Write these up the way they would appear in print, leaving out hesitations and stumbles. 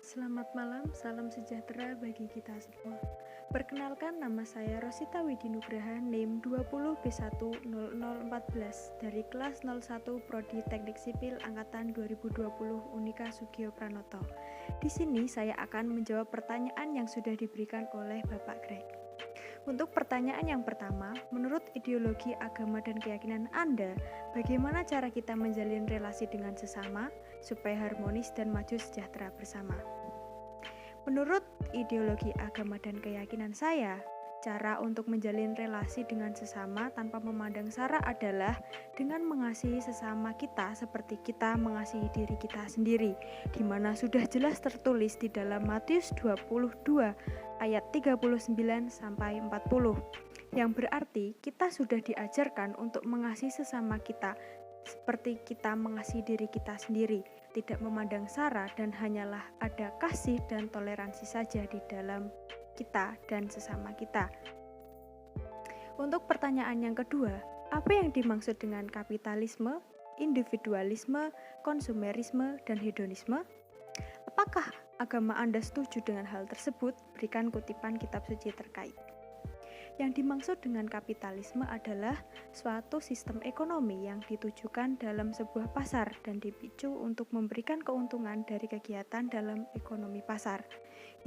Selamat malam, salam sejahtera bagi kita semua. Perkenalkan, nama saya Rosita Widinugraha, NIM 20B10014 dari kelas 01 Prodi Teknik Sipil Angkatan 2020 Unika Sugio Pranoto. Di sini saya akan menjawab pertanyaan yang sudah diberikan oleh Bapak Greg. Untuk pertanyaan yang pertama, menurut ideologi agama dan keyakinan Anda, bagaimana cara kita menjalin relasi dengan sesama supaya harmonis dan maju sejahtera bersama? Menurut ideologi agama dan keyakinan saya, cara untuk menjalin relasi dengan sesama tanpa memandang sara adalah dengan mengasihi sesama kita seperti kita mengasihi diri kita sendiri, di mana sudah jelas tertulis di dalam Matius 22 ayat 39 sampai 40, yang berarti kita sudah diajarkan untuk mengasihi sesama kita seperti kita mengasihi diri kita sendiri, tidak memandang sara, dan hanyalah ada kasih dan toleransi saja di dalam kita dan sesama kita. Untuk pertanyaan yang kedua, apa yang dimaksud dengan kapitalisme, individualisme, konsumerisme, dan hedonisme? Apakah agama Anda setuju dengan hal tersebut? Berikan kutipan kitab suci terkait. Yang dimaksud dengan kapitalisme adalah suatu sistem ekonomi yang ditujukan dalam sebuah pasar dan dipicu untuk memberikan keuntungan dari kegiatan dalam ekonomi pasar.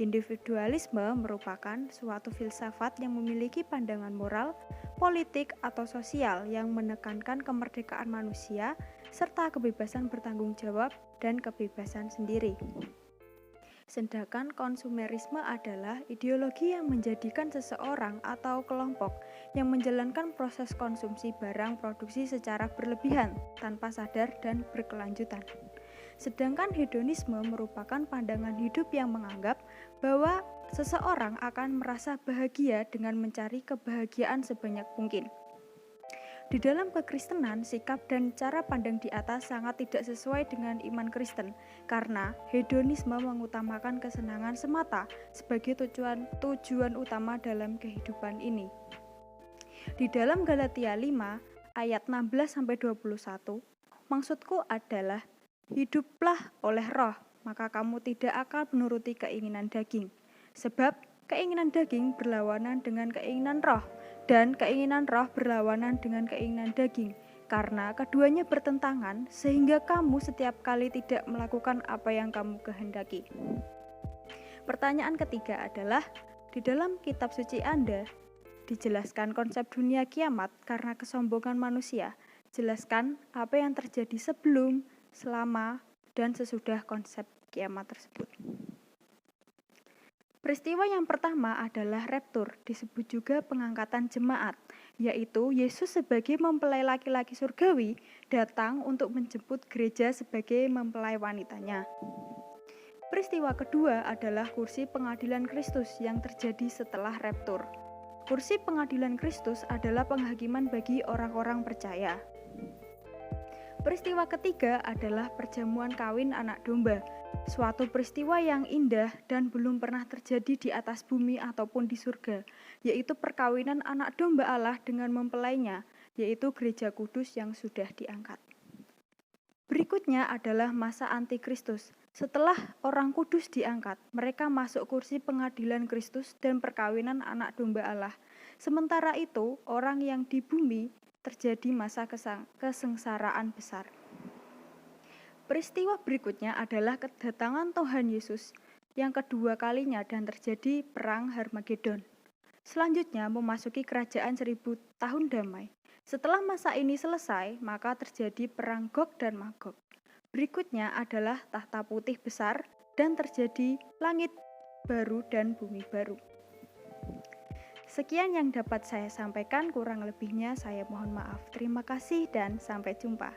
Individualisme merupakan suatu filsafat yang memiliki pandangan moral, politik, atau sosial yang menekankan kemerdekaan manusia serta kebebasan bertanggung jawab dan kebebasan sendiri. Sedangkan konsumerisme adalah ideologi yang menjadikan seseorang atau kelompok yang menjalankan proses konsumsi barang produksi secara berlebihan, tanpa sadar dan berkelanjutan. Sedangkan hedonisme merupakan pandangan hidup yang menganggap bahwa seseorang akan merasa bahagia dengan mencari kebahagiaan sebanyak mungkin. Di dalam kekristenan, sikap dan cara pandang di atas sangat tidak sesuai dengan iman Kristen, karena hedonisme mengutamakan kesenangan semata sebagai tujuan utama dalam kehidupan ini. Di dalam Galatia 5 ayat 16-21, maksudku adalah hiduplah oleh roh, maka kamu tidak akan menuruti keinginan daging. Sebab keinginan daging berlawanan dengan keinginan roh, dan keinginan roh berlawanan dengan keinginan daging, karena keduanya bertentangan, sehingga kamu setiap kali tidak melakukan apa yang kamu kehendaki. Pertanyaan ketiga adalah, di dalam kitab suci Anda dijelaskan konsep dunia kiamat karena kesombongan manusia. Jelaskan apa yang terjadi sebelum, selama, dan sesudah konsep kiamat tersebut. Peristiwa yang pertama adalah raptur, disebut juga pengangkatan jemaat, yaitu Yesus sebagai mempelai laki-laki surgawi datang untuk menjemput gereja sebagai mempelai wanitanya. Peristiwa kedua adalah kursi pengadilan Kristus yang terjadi setelah raptur. Kursi pengadilan Kristus adalah penghakiman bagi orang-orang percaya. Peristiwa ketiga adalah perjamuan kawin anak domba, suatu peristiwa yang indah dan belum pernah terjadi di atas bumi ataupun di surga, yaitu perkawinan anak domba Allah dengan mempelainya, yaitu gereja kudus yang sudah diangkat. Berikutnya adalah masa antikristus. Setelah orang kudus diangkat, mereka masuk kursi pengadilan Kristus dan perkawinan anak domba Allah. Sementara itu, orang yang di bumi terjadi masa kesengsaraan besar. Peristiwa berikutnya adalah kedatangan Tuhan Yesus yang kedua kalinya dan terjadi perang Harmagedon. Selanjutnya memasuki kerajaan 1000 tahun damai. Setelah masa ini selesai, maka terjadi perang Gog dan Magog. Berikutnya adalah tahta putih besar dan terjadi langit baru dan bumi baru. Sekian yang dapat saya sampaikan, kurang lebihnya saya mohon maaf. Terima kasih dan sampai jumpa.